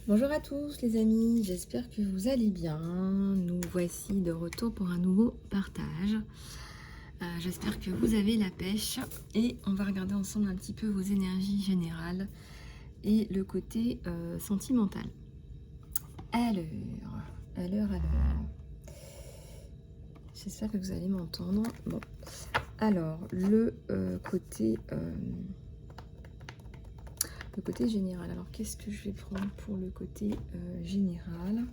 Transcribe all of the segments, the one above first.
Bonjour à tous les amis, j'espère que vous allez bien. Nous voici de retour pour un nouveau partage. J'espère que vous avez la pêche et on va regarder ensemble un petit peu vos énergies générales et le côté sentimental. Alors. J'espère que vous allez m'entendre. Bon, alors le côté général. Alors, qu'est-ce que je vais prendre pour le côté général?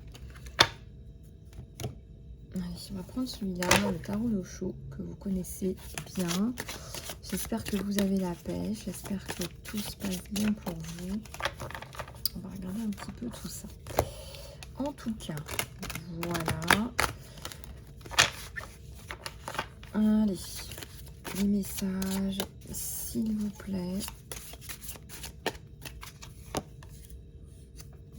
Allez, on va prendre celui-là, le tarot Osho, que vous connaissez bien. J'espère que vous avez la pêche. J'espère que tout se passe bien pour vous. On va regarder un petit peu tout ça. En tout cas, voilà. Allez, les messages, s'il vous plaît.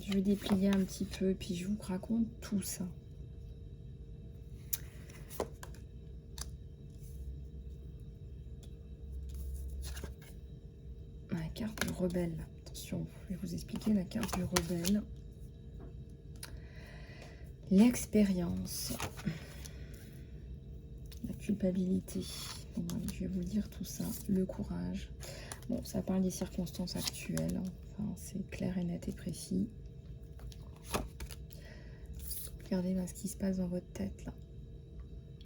Je vais déplier un petit peu, puis je vous raconte tout ça. La carte du rebelle. Attention, je vais vous expliquer la carte du rebelle. L'expérience. La culpabilité. Bon, allez, je vais vous dire tout ça. Le courage. Bon, ça parle des circonstances actuelles. Enfin, c'est clair et net et précis. Regardez là, ce qui se passe dans votre tête là.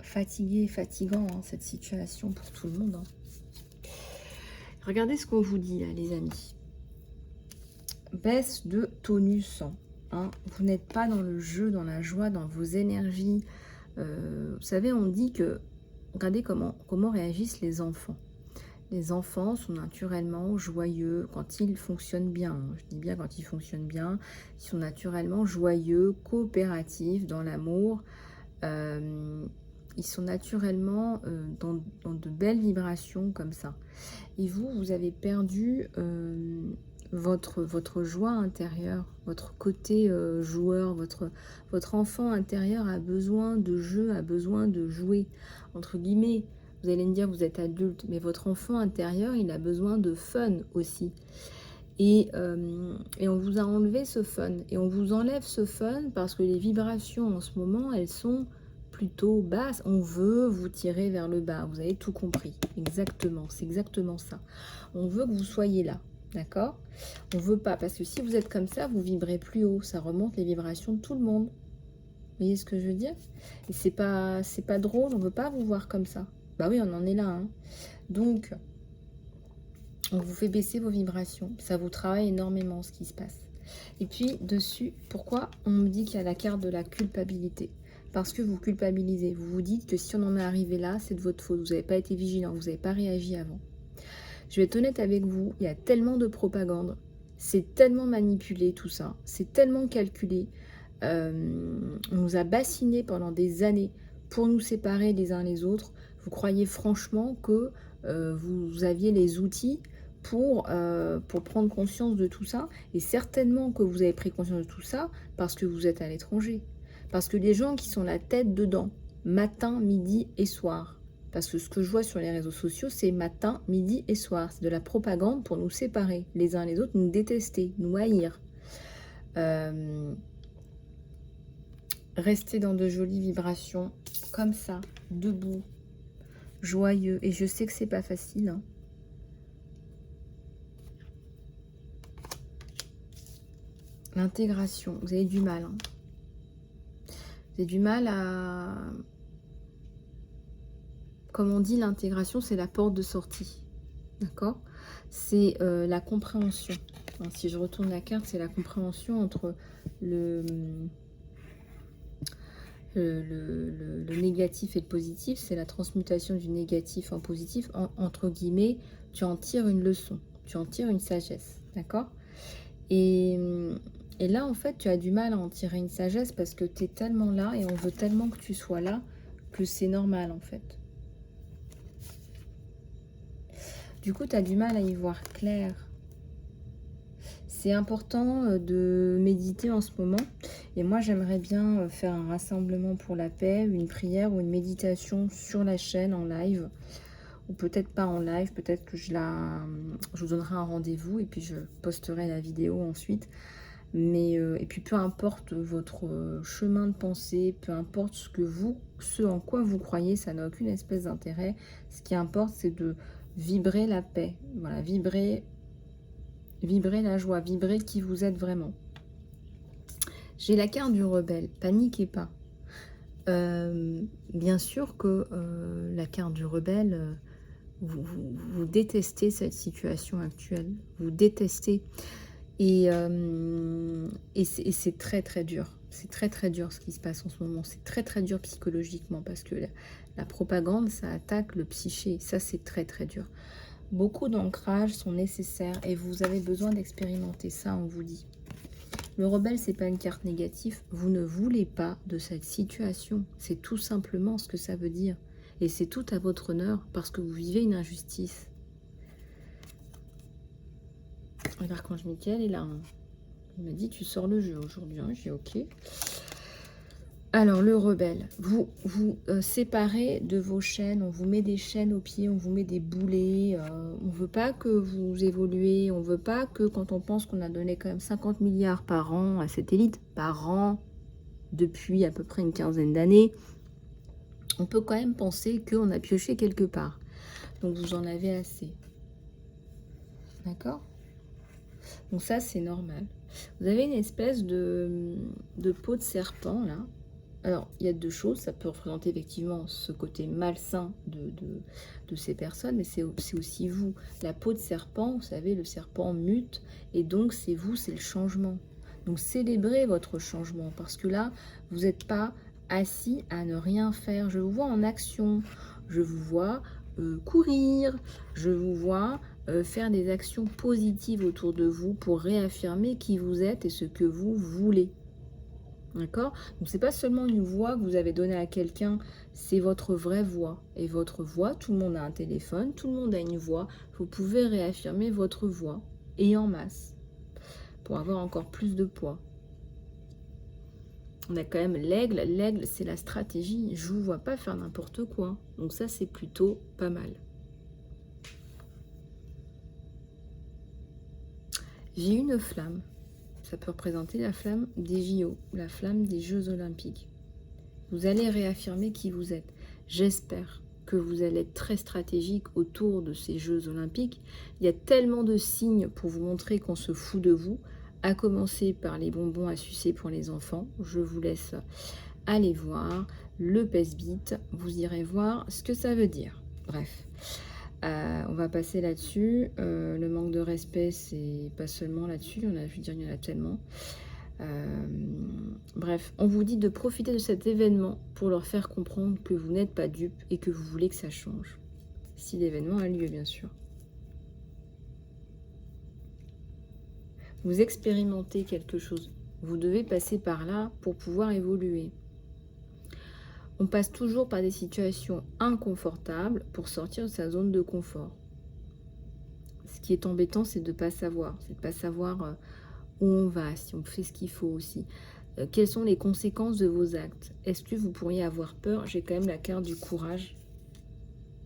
Fatigué et fatigant, hein, cette situation pour tout le monde. Hein. Regardez ce qu'on vous dit là, les amis. Baisse de tonus. Hein. Vous n'êtes pas dans le jeu, dans la joie, dans vos énergies. Vous savez, on dit que... Regardez comment réagissent les enfants. Les enfants sont naturellement joyeux quand ils fonctionnent bien. Je dis bien quand ils fonctionnent bien. Ils sont naturellement joyeux, coopératifs, dans l'amour. Ils sont naturellement dans de belles vibrations comme ça. Et vous avez perdu votre joie intérieure, votre côté joueur, votre enfant intérieur a besoin de jeu, a besoin de jouer, entre guillemets. Vous allez me dire, vous êtes adulte, mais votre enfant intérieur, il a besoin de fun aussi. Et on vous a enlevé ce fun. Et on vous enlève ce fun parce que les vibrations en ce moment, elles sont plutôt basses. On veut vous tirer vers le bas. Vous avez tout compris. Exactement. C'est exactement ça. On veut que vous soyez là. D'accord? On veut pas. Parce que si vous êtes comme ça, vous vibrez plus haut. Ça remonte les vibrations de tout le monde. Vous voyez ce que je veux dire? Et c'est pas drôle. On veut pas vous voir comme ça. Bah oui, on en est là. Hein. Donc... on vous fait baisser vos vibrations. Ça vous travaille énormément ce qui se passe. Et puis, dessus, pourquoi on me dit qu'il y a la carte de la culpabilité? Parce que vous culpabilisez. Vous vous dites que si on en est arrivé là, c'est de votre faute. Vous n'avez pas été vigilant, vous n'avez pas réagi avant. Je vais être honnête avec vous, il y a tellement de propagande. C'est tellement manipulé tout ça. C'est tellement calculé. On nous a bassinés pendant des années pour nous séparer les uns les autres. Vous croyez franchement que vous aviez les outils pour prendre conscience de tout ça? Et certainement que vous avez pris conscience de tout ça parce que vous êtes à l'étranger. Parce que les gens qui sont la tête dedans, matin, midi et soir, parce que ce que je vois sur les réseaux sociaux, c'est matin, midi et soir. C'est de la propagande pour nous séparer les uns les autres, nous détester, nous haïr. Rester dans de jolies vibrations, comme ça, debout, joyeux. Et je sais que c'est pas facile. Hein. L'intégration, vous avez du mal. Hein. Vous avez du mal à... Comme on dit, l'intégration, c'est la porte de sortie. D'accord? C'est la compréhension. Hein, si je retourne la carte, c'est la compréhension entre le négatif et le positif. C'est la transmutation du négatif en positif. Entre guillemets, tu en tires une leçon. Tu en tires une sagesse. D'accord? Et là, en fait, tu as du mal à en tirer une sagesse parce que tu es tellement là et on veut tellement que tu sois là que c'est normal, en fait. Du coup, tu as du mal à y voir clair. C'est important de méditer en ce moment. Et moi, j'aimerais bien faire un rassemblement pour la paix, une prière ou une méditation sur la chaîne en live. Ou peut-être pas en live, peut-être que je vous donnerai un rendez-vous et puis je posterai la vidéo ensuite. Mais, et puis peu importe votre chemin de pensée, peu importe ce en quoi vous croyez, ça n'a aucune espèce d'intérêt. Ce qui importe, c'est de vibrer la paix. Voilà, vibrer la joie, vibrer qui vous êtes vraiment. J'ai la carte du rebelle, paniquez pas. Bien sûr que la carte du rebelle, vous détestez cette situation actuelle, vous détestez. Et c'est très très dur. C'est très très dur ce qui se passe en ce moment. C'est très très dur psychologiquement parce que la propagande, ça attaque le psyché. Ça, c'est très très dur. Beaucoup d'ancrages sont nécessaires et vous avez besoin d'expérimenter ça, on vous dit. Le rebelle, c'est pas une carte négative. Vous ne voulez pas de cette situation. C'est tout simplement ce que ça veut dire. Et c'est tout à votre honneur parce que vous vivez une injustice. L'archange Michael est là. Hein. Il m'a dit, tu sors le jeu aujourd'hui. Hein. J'ai ok. Alors, le rebelle, vous séparez de vos chaînes, on vous met des chaînes aux pieds, on vous met des boulets, on ne veut pas que vous évoluez, on ne veut pas que quand on pense qu'on a donné quand même 50 milliards par an à cette élite, par an, depuis à peu près une quinzaine d'années, on peut quand même penser qu'on a pioché quelque part. Donc, vous en avez assez. D'accord? Donc ça, c'est normal. Vous avez une espèce de peau de serpent, là. Alors, il y a deux choses. Ça peut représenter effectivement ce côté malsain de ces personnes, mais c'est aussi vous. La peau de serpent, vous savez, le serpent mute, et donc c'est vous, c'est le changement. Donc, célébrez votre changement, parce que là, vous n'êtes pas assis à ne rien faire. Je vous vois en action. Je vous vois courir. Je vous vois faire des actions positives autour de vous pour réaffirmer qui vous êtes et ce que vous voulez. D'accord? Donc, c'est pas seulement une voix que vous avez donnée à quelqu'un, c'est votre vraie voix. Et votre voix, tout le monde a un téléphone, tout le monde a une voix. Vous pouvez réaffirmer votre voix, et en masse, pour avoir encore plus de poids. On a quand même l'aigle. L'aigle, c'est la stratégie. Je vous vois pas faire n'importe quoi. Donc ça, c'est plutôt pas mal. J'ai une flamme. Ça peut représenter la flamme des JO, la flamme des Jeux Olympiques. Vous allez réaffirmer qui vous êtes. J'espère que vous allez être très stratégique autour de ces Jeux Olympiques. Il y a tellement de signes pour vous montrer qu'on se fout de vous, à commencer par les bonbons à sucer pour les enfants. Je vous laisse aller voir le pèse-bite. Vous irez voir ce que ça veut dire. Bref. On va passer là-dessus. Le manque de respect, c'est pas seulement là-dessus. Je veux dire, il y en a tellement. Bref, on vous dit de profiter de cet événement pour leur faire comprendre que vous n'êtes pas dupe et que vous voulez que ça change. Si l'événement a lieu, bien sûr. Vous expérimentez quelque chose. Vous devez passer par là pour pouvoir évoluer. On passe toujours par des situations inconfortables pour sortir de sa zone de confort. Ce qui est embêtant, c'est de ne pas savoir. C'est de ne pas savoir où on va, si on fait ce qu'il faut aussi. Quelles sont les conséquences de vos actes? Est-ce que vous pourriez avoir peur? J'ai quand même la carte du courage.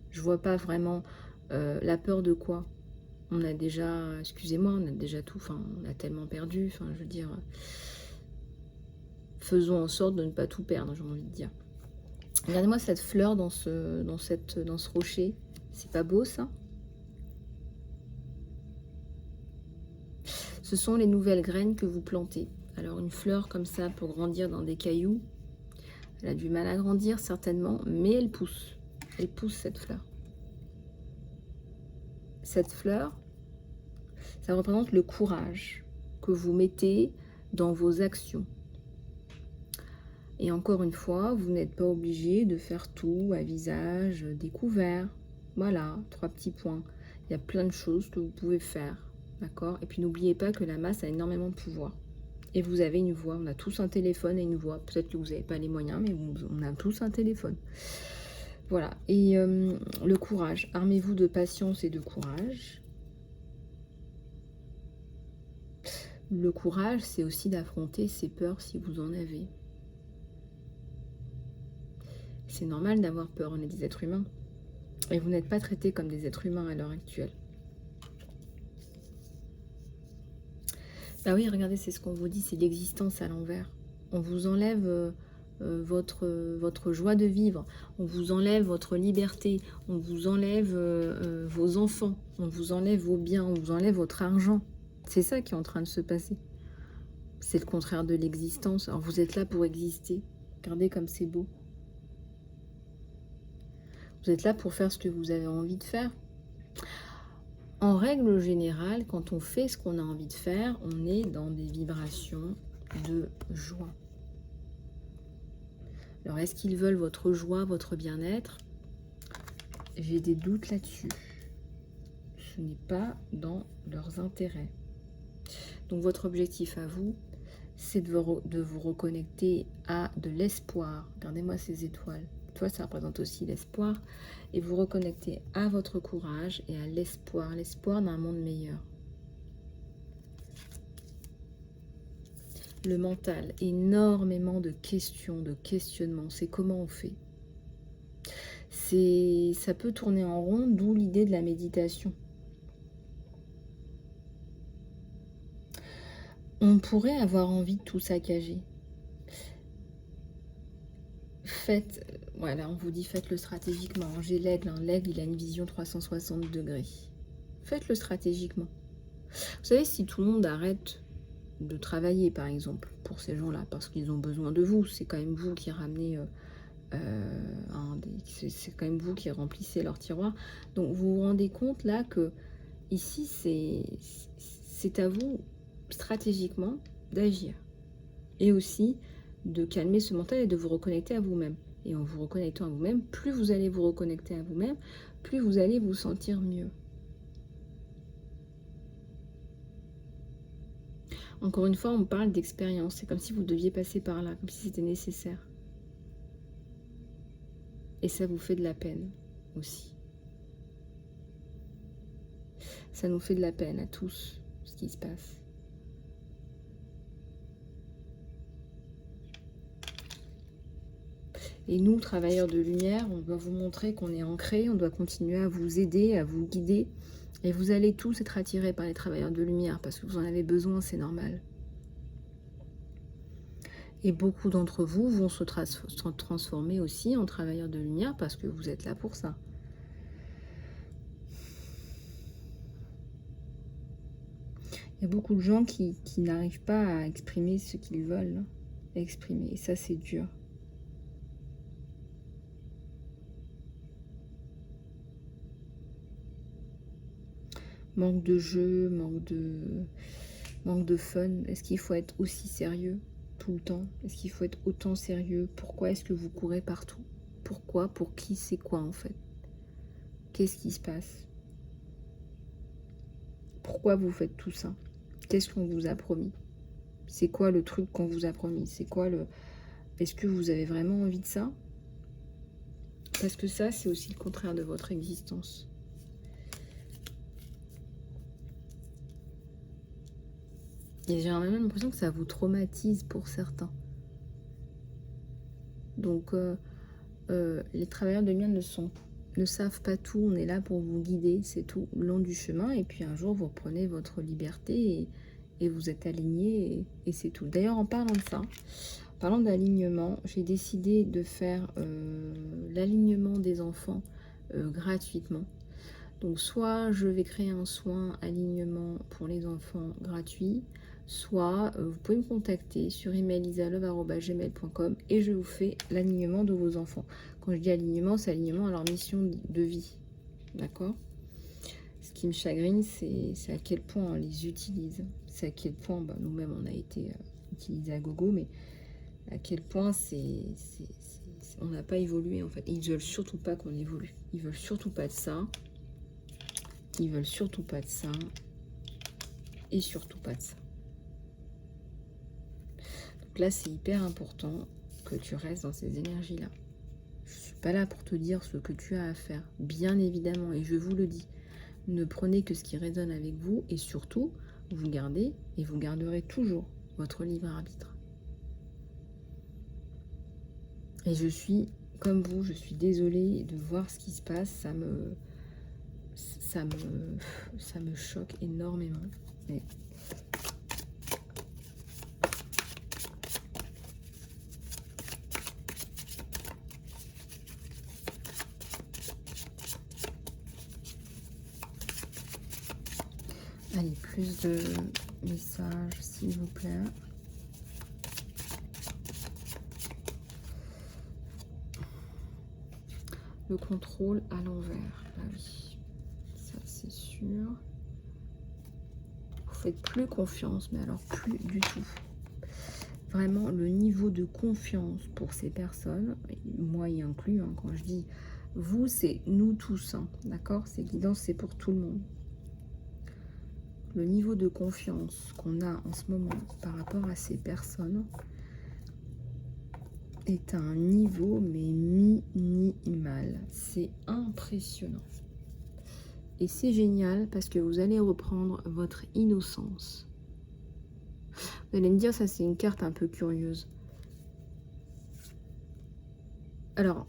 Je vois pas vraiment la peur de quoi. On a déjà, excusez-moi, on a déjà tout, enfin, on a tellement perdu, enfin, je veux dire, faisons en sorte de ne pas tout perdre, j'ai envie de dire. Regardez-moi cette fleur dans ce rocher. C'est pas beau, ça? Ce sont les nouvelles graines que vous plantez. Alors, une fleur comme ça, pour grandir dans des cailloux, elle a du mal à grandir, certainement, mais elle pousse. Elle pousse, cette fleur. Cette fleur, ça représente le courage que vous mettez dans vos actions. Et encore une fois, vous n'êtes pas obligé de faire tout à visage découvert. Voilà, 3 petits points. Il y a plein de choses que vous pouvez faire, d'accord? Et puis n'oubliez pas que la masse a énormément de pouvoir. Et vous avez une voix, on a tous un téléphone et une voix. Peut-être que vous n'avez pas les moyens, mais on a tous un téléphone. Voilà, et le courage. Armez-vous de patience et de courage. Le courage, c'est aussi d'affronter ses peurs si vous en avez. C'est normal d'avoir peur, on est des êtres humains. Et vous n'êtes pas traités comme des êtres humains à l'heure actuelle. Bah oui, regardez, c'est ce qu'on vous dit, c'est l'existence à l'envers. On vous enlève votre joie de vivre, on vous enlève votre liberté, on vous enlève vos enfants, on vous enlève vos biens, on vous enlève votre argent. C'est ça qui est en train de se passer. C'est le contraire de l'existence. Alors vous êtes là pour exister. Regardez comme c'est beau. Vous êtes là pour faire ce que vous avez envie de faire. En règle générale, quand on fait ce qu'on a envie de faire, on est dans des vibrations de joie. Alors, est-ce qu'ils veulent votre joie, votre bien-être? J'ai des doutes là-dessus. Ce n'est pas dans leurs intérêts. Donc, votre objectif à vous, c'est de vous reconnecter à de l'espoir. Regardez-moi ces étoiles. Toi, ça représente aussi l'espoir. Et vous reconnecter à votre courage et à l'espoir. L'espoir d'un monde meilleur. Le mental, énormément de questions, de questionnements. C'est comment on fait. Ça peut tourner en rond, d'où l'idée de la méditation. On pourrait avoir envie de tout saccager. Faites, voilà, on vous dit faites-le stratégiquement. J'ai l'aigle, hein. L'aigle, il a une vision 360 degrés. Faites-le stratégiquement. Vous savez, si tout le monde arrête de travailler, par exemple, pour ces gens-là, parce qu'ils ont besoin de vous, c'est quand même vous qui ramenez, c'est quand même vous qui remplissez leur tiroir. Donc vous vous rendez compte là que ici, c'est à vous stratégiquement d'agir. Et aussi de calmer ce mental et de vous reconnecter à vous-même. Et en vous reconnectant à vous-même, plus vous allez vous reconnecter à vous-même, plus vous allez vous sentir mieux. Encore une fois, on parle d'expérience. C'est comme si vous deviez passer par là, comme si c'était nécessaire. Et ça vous fait de la peine aussi. Ça nous fait de la peine à tous, ce qui se passe. Et nous, travailleurs de lumière, on doit vous montrer qu'on est ancré, on doit continuer à vous aider, à vous guider. Et vous allez tous être attirés par les travailleurs de lumière, parce que vous en avez besoin, c'est normal. Et beaucoup d'entre vous vont se transformer aussi en travailleurs de lumière, parce que vous êtes là pour ça. Il y a beaucoup de gens qui n'arrivent pas à exprimer ce qu'ils veulent exprimer. Et ça, c'est dur. Manque de jeu, manque de fun. Est-ce qu'il faut être aussi sérieux tout le temps? Est-ce qu'il faut être autant sérieux? Pourquoi est-ce que vous courez partout? Pourquoi? Pour qui? C'est quoi en fait? Qu'est-ce qui se passe? Pourquoi vous faites tout ça? Qu'est-ce qu'on vous a promis? C'est quoi le truc qu'on vous a promis? C'est quoi le... Est-ce que vous avez vraiment envie de ça? Parce que ça, c'est aussi le contraire de votre existence. Et j'ai même l'impression que ça vous traumatise pour certains. Donc, les travailleurs de lumière ne savent pas tout. On est là pour vous guider, c'est tout, le long du chemin. Et puis un jour, vous reprenez votre liberté et vous êtes aligné et c'est tout. D'ailleurs, en parlant de ça, en parlant d'alignement, j'ai décidé de faire l'alignement des enfants gratuitement. Donc, soit je vais créer un soin alignement pour les enfants gratuit, soit vous pouvez me contacter sur emailisalove@gmail.com et je vous fais l'alignement de vos enfants. Quand je dis alignement, c'est alignement à leur mission de vie. D'accord? Ce qui me chagrine, c'est à quel point on les utilise. C'est à quel point, nous-mêmes, on a été utilisés à gogo, mais à quel point on n'a pas évolué, en fait. Ils veulent surtout pas qu'on évolue. Ils veulent surtout pas de ça. Ils veulent surtout pas de ça. Et surtout pas de ça. Donc là, c'est hyper important que tu restes dans ces énergies-là. Je ne suis pas là pour te dire ce que tu as à faire, bien évidemment, et je vous le dis. Ne prenez que ce qui résonne avec vous, et surtout, vous gardez, et vous garderez toujours, votre libre arbitre. Et je suis, comme vous, je suis désolée de voir ce qui se passe, ça me choque énormément. Mais plus de messages, s'il vous plaît. Le contrôle à l'envers. Ah oui, ça c'est sûr. Vous faites plus confiance, mais alors plus du tout. Vraiment, le niveau de confiance pour ces personnes, moi y inclus, hein, quand je dis vous, c'est nous tous, hein, d'accord? Ces guidances, c'est pour tout le monde. Le niveau de confiance qu'on a en ce moment par rapport à ces personnes est à un niveau mais minimal. C'est impressionnant. Et c'est génial parce que vous allez reprendre votre innocence. Vous allez me dire, ça c'est une carte un peu curieuse. Alors,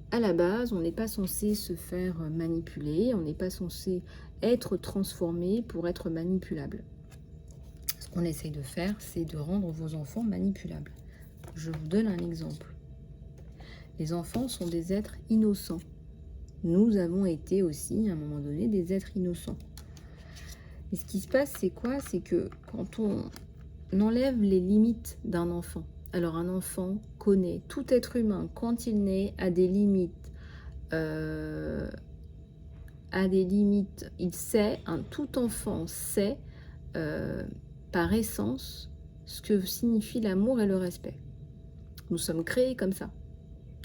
à la base, on n'est pas censé se faire manipuler, on n'est pas censé être transformé pour être manipulable. Ce qu'on essaye de faire, c'est de rendre vos enfants manipulables. Je vous donne un exemple. Les enfants sont des êtres innocents. Nous avons été aussi, à un moment donné, des êtres innocents. Et ce qui se passe, c'est quoi? C'est que quand on enlève les limites d'un enfant, alors un enfant connaît, tout être humain, quand il naît, a des limites. Il sait, tout enfant sait, par essence, ce que signifie l'amour et le respect. Nous sommes créés comme ça.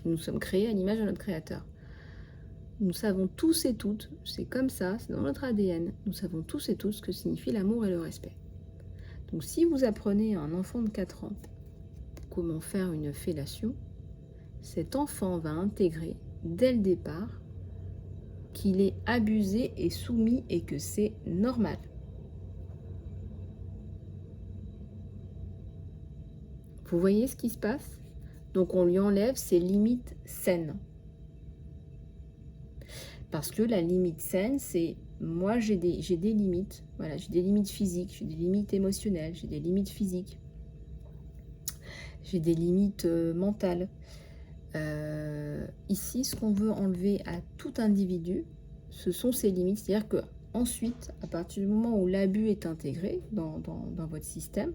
Nous sommes créés à l'image de notre Créateur. Nous savons tous et toutes, c'est comme ça, c'est dans notre ADN, nous savons tous et toutes ce que signifie l'amour et le respect. Donc si vous apprenez à un enfant de 4 ans comment faire une fellation, cet enfant va intégrer dès le départ qu'il est abusé et soumis et que c'est normal. Vous voyez ce qui se passe? Donc on lui enlève ses limites saines. Parce que la limite saine, c'est moi j'ai des limites. Voilà, j'ai des limites physiques, j'ai des limites émotionnelles, j'ai des limites physiques. J'ai des limites mentales. Ici, ce qu'on veut enlever à tout individu, ce sont ses limites. C'est-à-dire que ensuite, à partir du moment où l'abus est intégré dans votre système,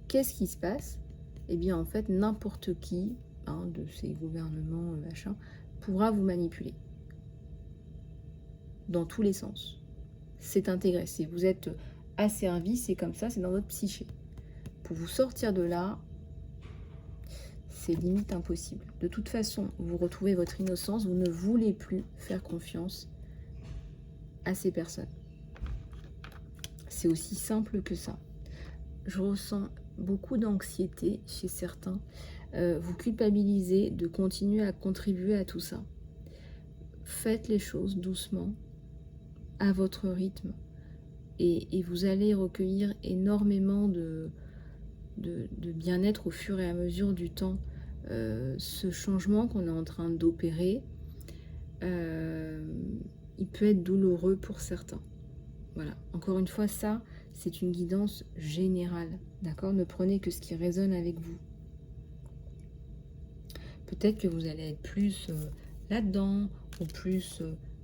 qu'est-ce qui se passe? Eh bien, en fait, n'importe qui, de ces gouvernements, machin, pourra vous manipuler. Dans tous les sens. C'est intégré. Si vous êtes asservi, c'est comme ça, c'est dans votre psyché. Pour vous sortir de là, c'est limite impossible. De toute façon, vous retrouvez votre innocence, vous ne voulez plus faire confiance à ces personnes. C'est aussi simple que ça. Je ressens beaucoup d'anxiété chez certains. Vous culpabilisez de continuer à contribuer à tout ça. Faites les choses doucement, à votre rythme, et vous allez recueillir énormément de bien-être au fur et à mesure du temps. Ce changement qu'on est en train d'opérer, il peut être douloureux pour certains. Voilà, encore une fois, ça, c'est une guidance générale, d'accord? Ne prenez que ce qui résonne avec vous. Peut-être que vous allez être plus là-dedans, ou plus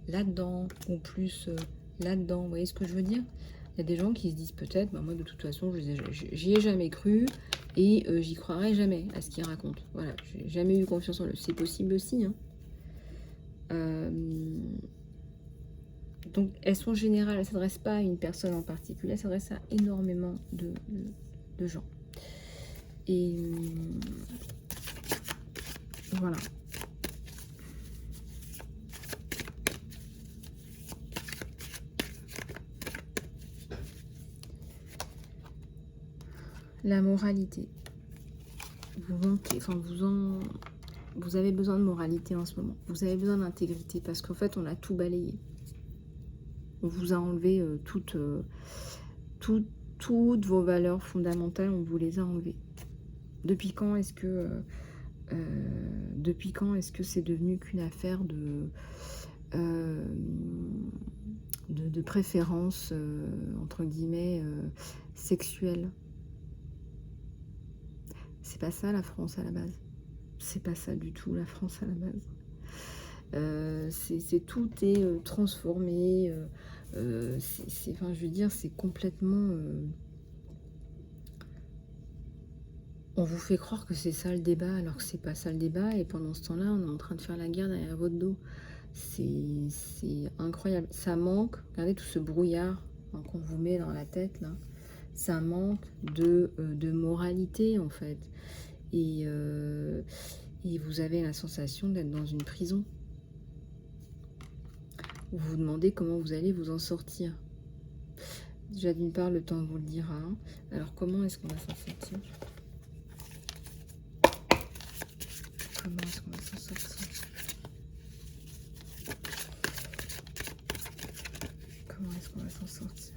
là-dedans, ou plus là-dedans. Vous voyez ce que je veux dire? Il y a des gens qui se disent peut-être, bah moi de toute façon, j'y ai jamais cru, et j'y croirai jamais à ce qu'ils racontent. Voilà, j'ai jamais eu confiance en eux. C'est possible aussi, hein. Donc, elles sont générales, elles ne s'adressent pas à une personne en particulier, elles s'adressent à énormément de gens. Et voilà. La moralité. Vous manquez, enfin vous avez besoin de moralité en ce moment. Vous avez besoin d'intégrité parce qu'en fait, on a tout balayé. On vous a enlevé toutes vos valeurs fondamentales, on vous les a enlevées. Depuis quand est-ce que c'est devenu qu'une affaire de préférence entre guillemets sexuelle? C'est pas ça la France à la base. C'est pas ça du tout la France à la base. Tout est transformé. Enfin, je veux dire, c'est complètement... on vous fait croire que c'est ça le débat, alors que c'est pas ça le débat, et pendant ce temps-là, on est en train de faire la guerre derrière votre dos. C'est incroyable. Ça manque, regardez tout ce brouillard hein, qu'on vous met dans la tête, là. Ça manque de moralité, en fait. Et, et vous avez la sensation d'être dans une prison. Vous vous demandez comment vous allez vous en sortir. Déjà, d'une part, le temps vous le dira. Alors, comment est-ce qu'on va s'en sortir? Comment est-ce qu'on va s'en sortir? Comment est-ce qu'on va s'en sortir?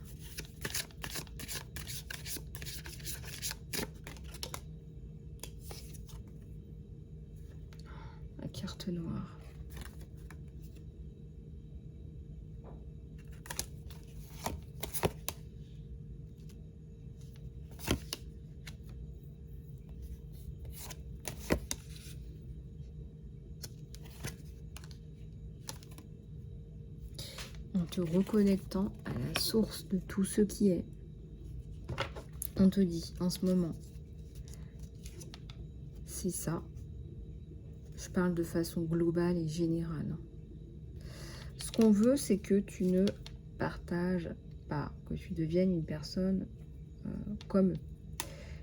La carte noire. En te reconnectant à la source de tout ce qui est. On te dit en ce moment, c'est ça. Je parle de façon globale et générale. Ce qu'on veut, c'est que tu ne partages pas, que tu deviennes une personne comme eux.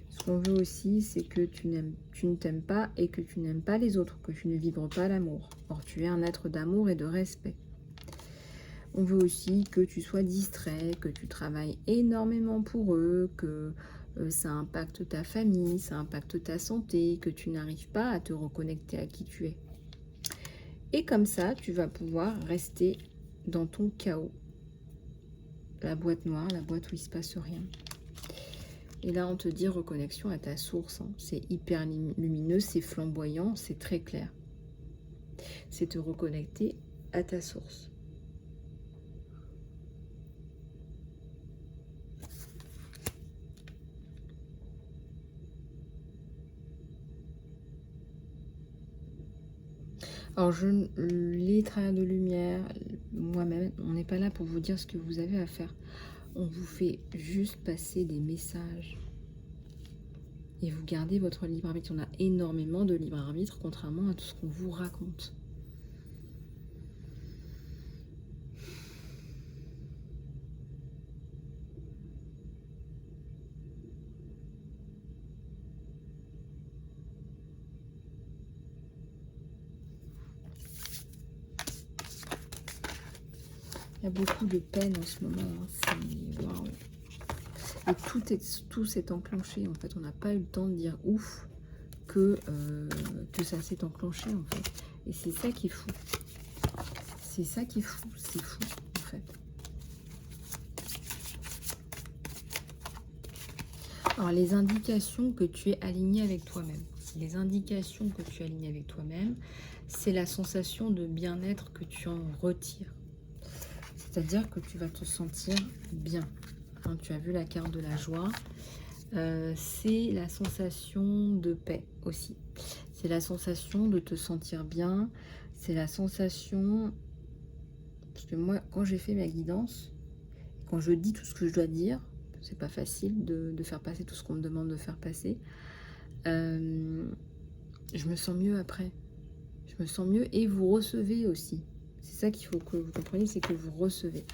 Ce qu'on veut aussi, c'est que tu ne t'aimes pas et que tu n'aimes pas les autres, que tu ne vibres pas l'amour. Or, tu es un être d'amour et de respect. On veut aussi que tu sois distrait, que tu travailles énormément pour eux, que ça impacte ta famille, ça impacte ta santé, que tu n'arrives pas à te reconnecter à qui tu es. Et comme ça, tu vas pouvoir rester dans ton chaos. La boîte noire, la boîte où il ne se passe rien. Et là, on te dit reconnexion à ta source. Hein. C'est hyper lumineux, c'est flamboyant, c'est très clair. C'est te reconnecter à ta source. Alors, les travailleurs de lumière, moi-même, on n'est pas là pour vous dire ce que vous avez à faire. On vous fait juste passer des messages. Et vous gardez votre libre arbitre. On a énormément de libre arbitre, contrairement à tout ce qu'on vous raconte. Il y a beaucoup de peine en ce moment. Hein. Waouh. Et tout s'est enclenché. En fait, on n'a pas eu le temps de dire ouf que ça s'est enclenché en fait. Et c'est ça qui est fou. C'est ça qui est fou. C'est fou en fait. Alors les indications que tu es aligné avec toi-même. Les indications que tu es aligné avec toi-même, c'est la sensation de bien-être que tu en retires. C'est-à-dire que tu vas te sentir bien. Hein, tu as vu la carte de la joie. C'est la sensation de paix aussi. C'est la sensation de te sentir bien. C'est la sensation... Parce que moi, quand j'ai fait ma guidance, quand je dis tout ce que je dois dire, c'est pas facile de faire passer tout ce qu'on me demande de faire passer. Je me sens mieux après. Je me sens mieux et vous recevez aussi. C'est ça qu'il faut que vous compreniez, c'est que vous recevez.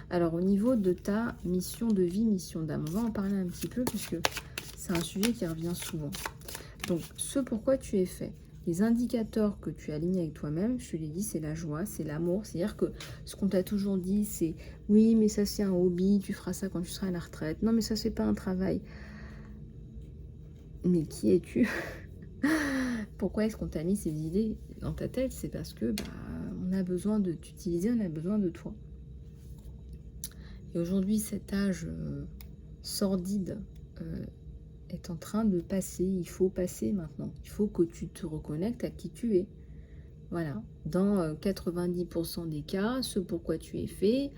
Alors, au niveau de ta mission de vie, mission d'âme, on va en parler un petit peu puisque c'est un sujet qui revient souvent. Donc, ce pourquoi tu es fait. Les indicateurs que tu alignes avec toi-même, je te l'ai dit, c'est la joie, c'est l'amour. C'est-à-dire que ce qu'on t'a toujours dit, c'est « Oui, mais ça, c'est un hobby, tu feras ça quand tu seras à la retraite. Non, mais ça, c'est pas un travail. » Mais qui es-tu? Pourquoi est-ce qu'on t'a mis ces idées dans ta tête? C'est parce que on a besoin de t'utiliser, on a besoin de toi. Et aujourd'hui, cet âge sordide est en train de passer. Il faut passer maintenant. Il faut que tu te reconnectes à qui tu es. Voilà. Dans 90% des cas, ce pourquoi tu es fait,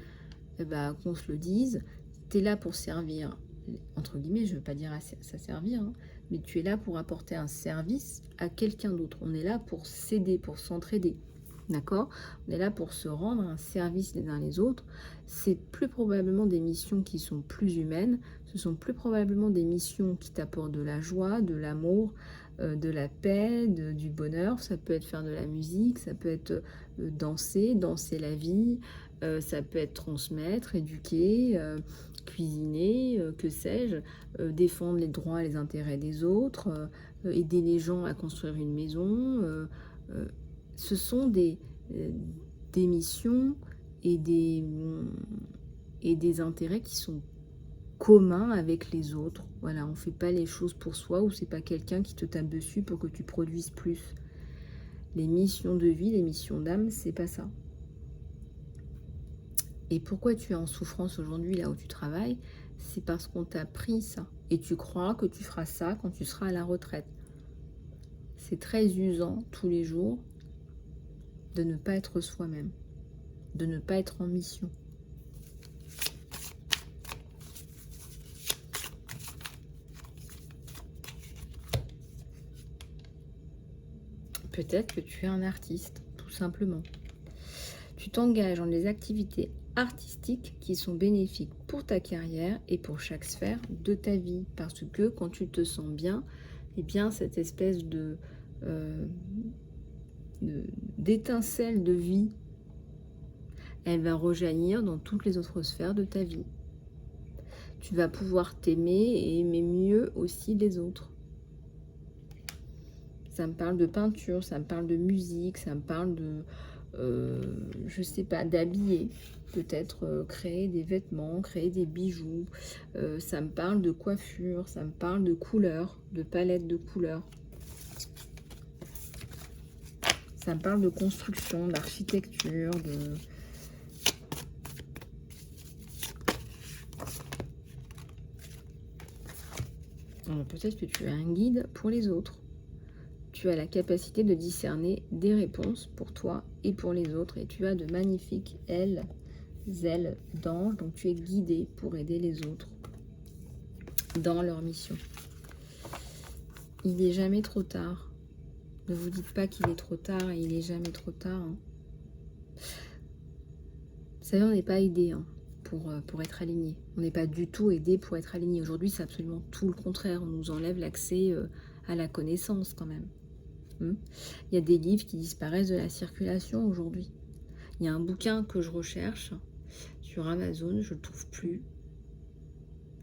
qu'on se le dise, tu es là pour servir, entre guillemets, je ne veux pas dire à ça servir, hein, mais tu es là pour apporter un service à quelqu'un d'autre. On est là pour s'aider, pour s'entraider. D'accord? On est là pour se rendre un service les uns les autres. C'est plus probablement des missions qui sont plus humaines. Ce sont plus probablement des missions qui t'apportent de la joie, de l'amour, de la paix, du bonheur. Ça peut être faire de la musique, ça peut être danser la vie, ça peut être transmettre, éduquer, cuisiner, que sais-je, défendre les droits et les intérêts des autres, aider les gens à construire une maison. Euh, Ce sont euh, des missions et des intérêts qui sont communs avec les autres. Voilà, on ne fait pas les choses pour soi ou c'est pas quelqu'un qui te tape dessus pour que tu produises plus. Les missions de vie, les missions d'âme, c'est pas ça. Et pourquoi tu es en souffrance aujourd'hui là où tu travailles? C'est parce qu'on t'a pris ça. Et tu crois que tu feras ça quand tu seras à la retraite. C'est très usant tous les jours de ne pas être soi-même, de ne pas être en mission. Peut-être que tu es un artiste, tout simplement. Tu t'engages dans des activités artistiques qui sont bénéfiques pour ta carrière et pour chaque sphère de ta vie. Parce que quand tu te sens bien, eh bien cette espèce d'étincelle de vie, elle va rejaillir dans toutes les autres sphères de ta vie. Tu vas pouvoir t'aimer et aimer mieux aussi les autres. Ça me parle de peinture, ça me parle de musique, ça me parle de, je sais pas, d'habiller. Peut-être créer des vêtements, créer des bijoux. Ça me parle de coiffure, ça me parle de couleurs, de palette de couleurs. Ça me parle de construction, d'architecture, de... Peut-être que tu as un guide pour les autres. Tu as la capacité de discerner des réponses pour toi et pour les autres. Et tu as de magnifiques ailes d'ange. Donc tu es guidé pour aider les autres dans leur mission. Il n'est jamais trop tard. Ne vous dites pas qu'il est trop tard et il n'est jamais trop tard. Hein. Vous savez, on n'est pas aidé pour être aligné. On n'est pas du tout aidé pour être aligné. Aujourd'hui, c'est absolument tout le contraire. On nous enlève l'accès à la connaissance quand même. Il y a des livres qui disparaissent de la circulation aujourd'hui. Il y a un bouquin que je recherche sur Amazon, je ne le trouve plus.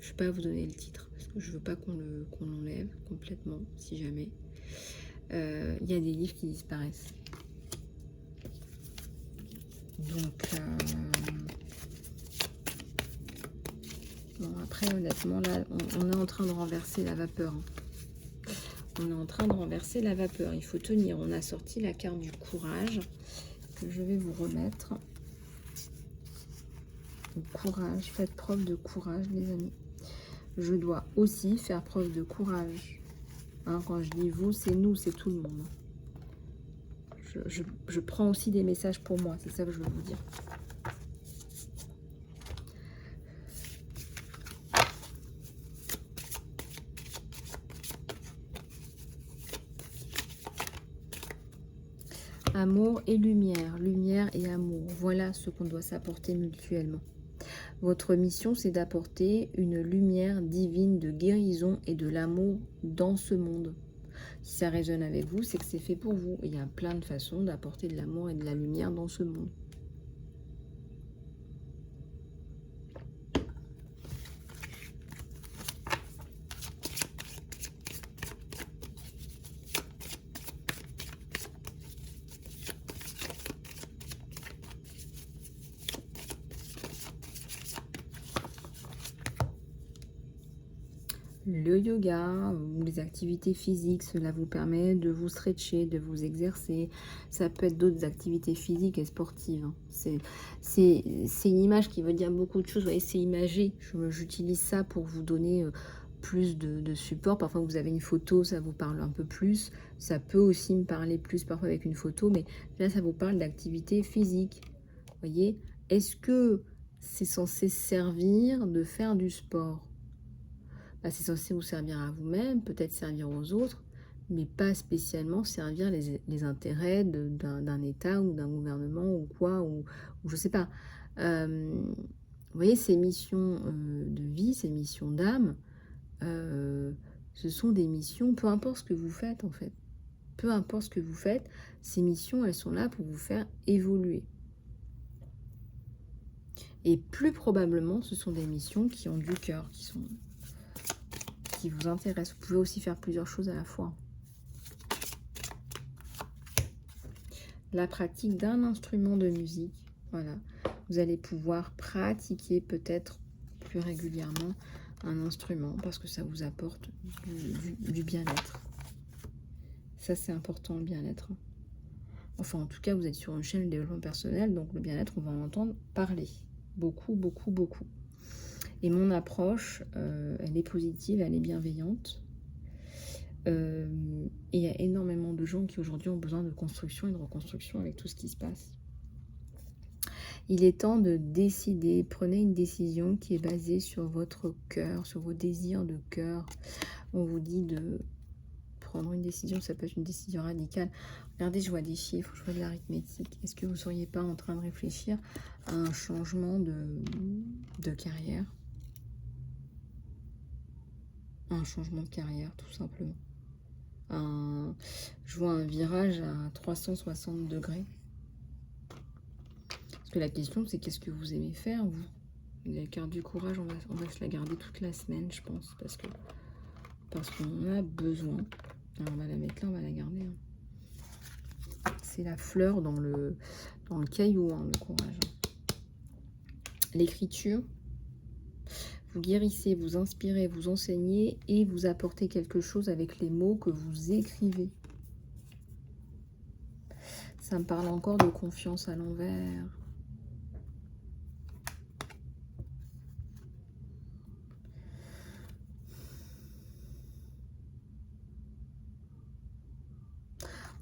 Je ne vais pas vous donner le titre parce que je ne veux pas qu'on l'enlève complètement, si jamais. Il y a des livres qui disparaissent. Donc, bon, après, honnêtement, là, on est en train de renverser la vapeur. On est en train de renverser la vapeur. Il faut tenir. On a sorti la carte du courage que je vais vous remettre. Le courage. Faites preuve de courage, les amis. Je dois aussi faire preuve de courage. Hein, quand je dis vous, c'est nous, c'est tout le monde. Je prends aussi des messages pour moi. C'est ça que je veux vous dire. Amour et lumière, lumière et amour, voilà ce qu'on doit s'apporter mutuellement. Votre mission, c'est d'apporter une lumière divine de guérison et de l'amour dans ce monde. Si ça résonne avec vous, c'est que c'est fait pour vous. Et il y a plein de façons d'apporter de l'amour et de la lumière dans ce monde. Le yoga ou les activités physiques, cela vous permet de vous stretcher, de vous exercer. Ça peut être d'autres activités physiques et sportives. C'est une image qui veut dire beaucoup de choses. Vous voyez, c'est imagé. J'utilise ça pour vous donner plus de support. Parfois, vous avez une photo, ça vous parle un peu plus. Ça peut aussi me parler plus parfois avec une photo. Mais là, ça vous parle d'activité physique. Vous voyez, est-ce que c'est censé servir de faire du sport? C'est censé vous servir à vous-même, peut-être servir aux autres, mais pas spécialement servir les intérêts d'un État ou d'un gouvernement ou quoi, ou je sais pas. Vous voyez, ces missions de vie, ces missions d'âme, ce sont des missions, peu importe ce que vous faites en fait. Peu importe ce que vous faites, ces missions, elles sont là pour vous faire évoluer. Et plus probablement, ce sont des missions qui ont du cœur, qui vous intéressent. Vous pouvez aussi faire plusieurs choses à la fois. La pratique d'un instrument de musique, voilà. Vous allez pouvoir pratiquer peut-être plus régulièrement un instrument parce que ça vous apporte du bien-être. Ça, c'est important, le bien-être. Enfin, en tout cas, vous êtes sur une chaîne de développement personnel, donc le bien-être, on va en entendre parler. Beaucoup, beaucoup, beaucoup. Et mon approche, elle est positive, elle est bienveillante. Et il y a énormément de gens qui aujourd'hui ont besoin de construction et de reconstruction avec tout ce qui se passe. Il est temps de décider. Prenez une décision qui est basée sur votre cœur, sur vos désirs de cœur. On vous dit de prendre une décision, ça peut être une décision radicale. Regardez, je vois des chiffres, je vois de l'arithmétique. Est-ce que vous ne seriez pas en train de réfléchir à un changement de carrière? Un changement de carrière, tout simplement. Je vois un virage à 360 degrés. Parce que la question, c'est qu'est-ce que vous aimez faire, vous? La carte du courage, on va se la garder toute la semaine, je pense, parce qu'on en a besoin. Alors, on va la mettre là, on va la garder. Hein. C'est la fleur dans le caillou, hein, le courage. L'écriture, vous guérissez, vous inspirez, vous enseignez et vous apportez quelque chose avec les mots que vous écrivez. Ça me parle encore de confiance à l'envers.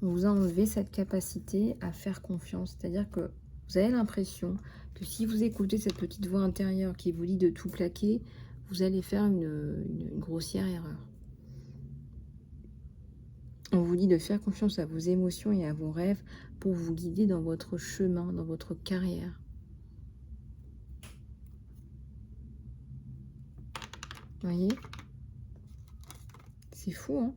On vous a enlevé cette capacité à faire confiance. C'est-à-dire que vous avez l'impression que si vous écoutez cette petite voix intérieure qui vous dit de tout plaquer, vous allez faire une grossière erreur. On vous dit de faire confiance à vos émotions et à vos rêves pour vous guider dans votre chemin, dans votre carrière. Vous voyez? C'est fou, hein?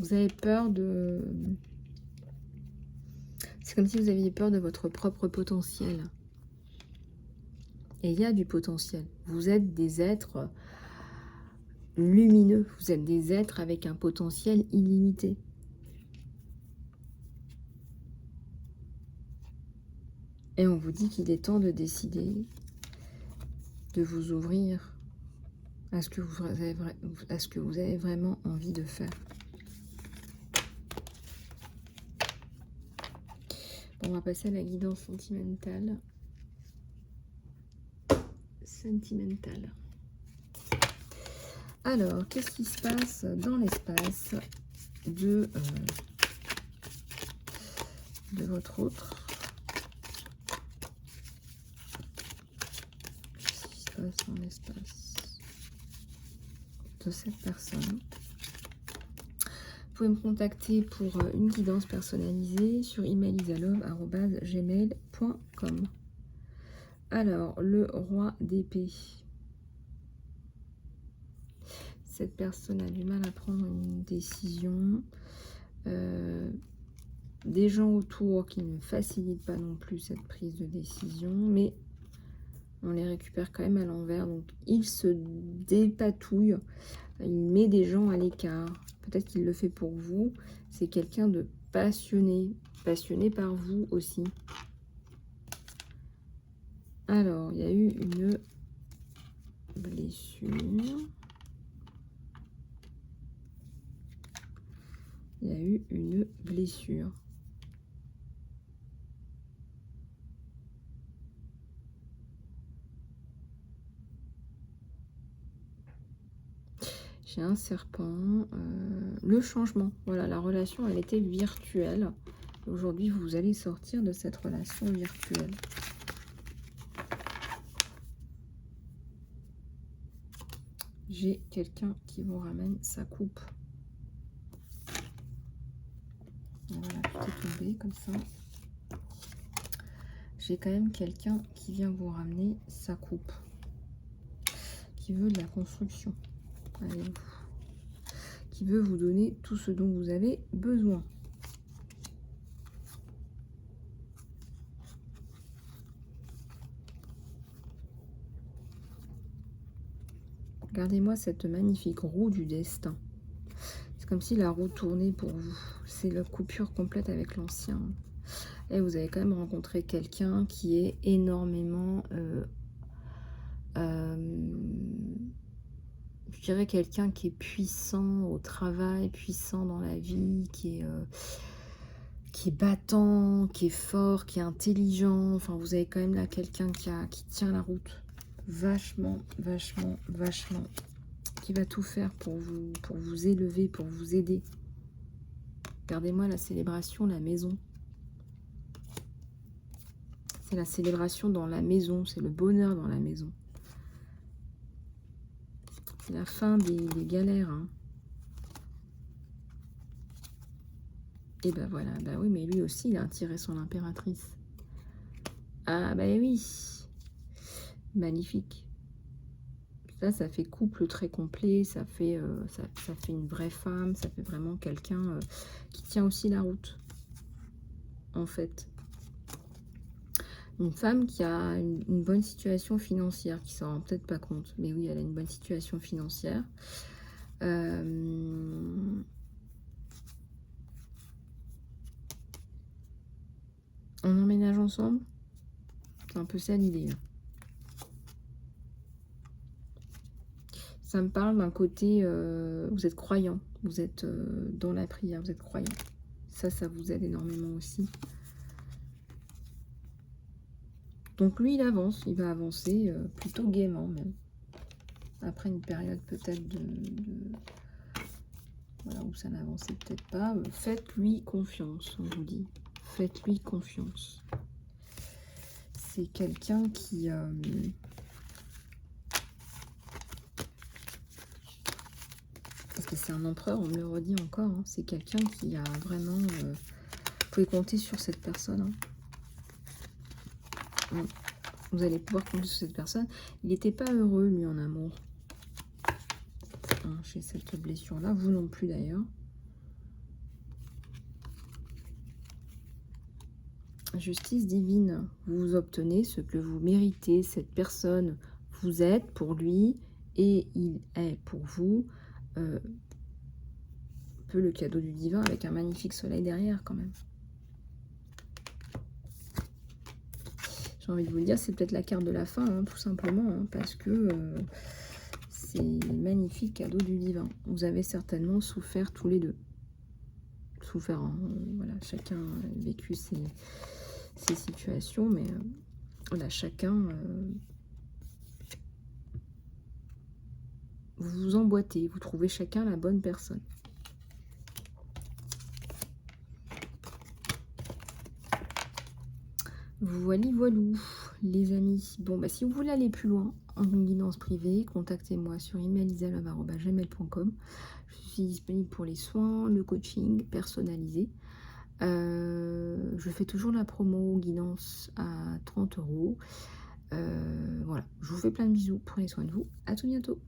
Vous avez peur de... C'est comme si vous aviez peur de votre propre potentiel. Et il y a du potentiel. Vous êtes des êtres lumineux. Vous êtes des êtres avec un potentiel illimité. Et on vous dit qu'il est temps de décider de vous ouvrir à ce que vous avez vraiment envie de faire. Bon, on va passer à la guidance sentimentale. Alors, qu'est-ce qui se passe dans l'espace de votre autre? Qu'est-ce qui se passe dans l'espace de cette personne? Vous pouvez me contacter pour une guidance personnalisée sur emailisalobe@gmail.com. Alors, le roi d'épée. Cette personne a du mal à prendre une décision. Des gens autour qui ne facilitent pas non plus cette prise de décision, mais on les récupère quand même à l'envers. Donc, il se dépatouille. Il met des gens à l'écart. Peut-être qu'il le fait pour vous. C'est quelqu'un de passionné. Passionné par vous aussi. Alors, il y a eu une blessure. Il y a eu une blessure. j'ai un serpent, le changement. Voilà, la relation, elle était virtuelle. Aujourd'hui, vous allez sortir de cette relation virtuelle. J'ai quelqu'un qui vous ramène sa coupe. Voilà, tout est tombé comme ça. J'ai quand même quelqu'un qui vient vous ramener sa coupe. Qui veut de la construction. Allez, qui veut vous donner tout ce dont vous avez besoin. Regardez-moi cette magnifique roue du destin. C'est comme si la roue tournait pour vous. C'est la coupure complète avec l'ancien. Et vous avez quand même rencontré quelqu'un qui est énormément... je dirais quelqu'un qui est puissant au travail, puissant dans la vie, qui est battant, qui est fort, qui est intelligent. Enfin, vous avez quand même là quelqu'un qui tient la route. Vachement, vachement, vachement. Qui va tout faire pour vous élever, pour vous aider. Regardez-moi la célébration, la maison. C'est la célébration dans la maison, c'est le bonheur dans la maison. C'est la fin des galères. Hein. Et ben voilà, bah oui, mais lui aussi, il a attiré son impératrice. Ah bah oui, magnifique. Ça fait couple très complet, ça fait une vraie femme, ça fait vraiment quelqu'un qui tient aussi la route, en fait. Une femme qui a une bonne situation financière, qui s'en rend peut-être pas compte, mais oui, elle a une bonne situation financière. On emménage ensemble? C'est un peu ça l'idée. Ça me parle d'un côté, vous êtes croyant, vous êtes dans la prière, vous êtes croyant. Ça vous aide énormément aussi. Donc lui, il avance, il va avancer plutôt gaiement même. Après une période peut-être voilà, où ça n'avançait peut-être pas. Faites-lui confiance, on vous dit. Faites-lui confiance. C'est quelqu'un qui... parce que c'est un empereur, on me le redit encore. Hein, c'est quelqu'un qui a vraiment... vous pouvez compter sur cette personne. Hein. Vous allez pouvoir compter sur cette personne. Il n'était pas heureux, lui, en amour. Hein, j'ai cette blessure-là. Vous non plus, d'ailleurs. Justice divine. Vous obtenez ce que vous méritez. Cette personne, vous êtes pour lui et il est pour vous. Un peu le cadeau du divin avec un magnifique soleil derrière, quand même. J'ai envie de vous le dire, c'est peut-être la carte de la fin, hein, tout simplement, hein, parce que c'est magnifique cadeau du divin. Vous avez certainement souffert tous les deux. Souffert, hein, voilà, chacun a vécu ses situations, mais voilà, chacun... vous vous emboîtez, vous trouvez chacun la bonne personne. Voilà, voilou, les amis. Bon, bah, si vous voulez aller plus loin en une guidance privée, contactez-moi sur emailisalove@gmail.com. Je suis disponible pour les soins, le coaching personnalisé. Je fais toujours la promo guidance à 30 €. Voilà, je vous fais plein de bisous. Prenez soin de vous. À tout bientôt.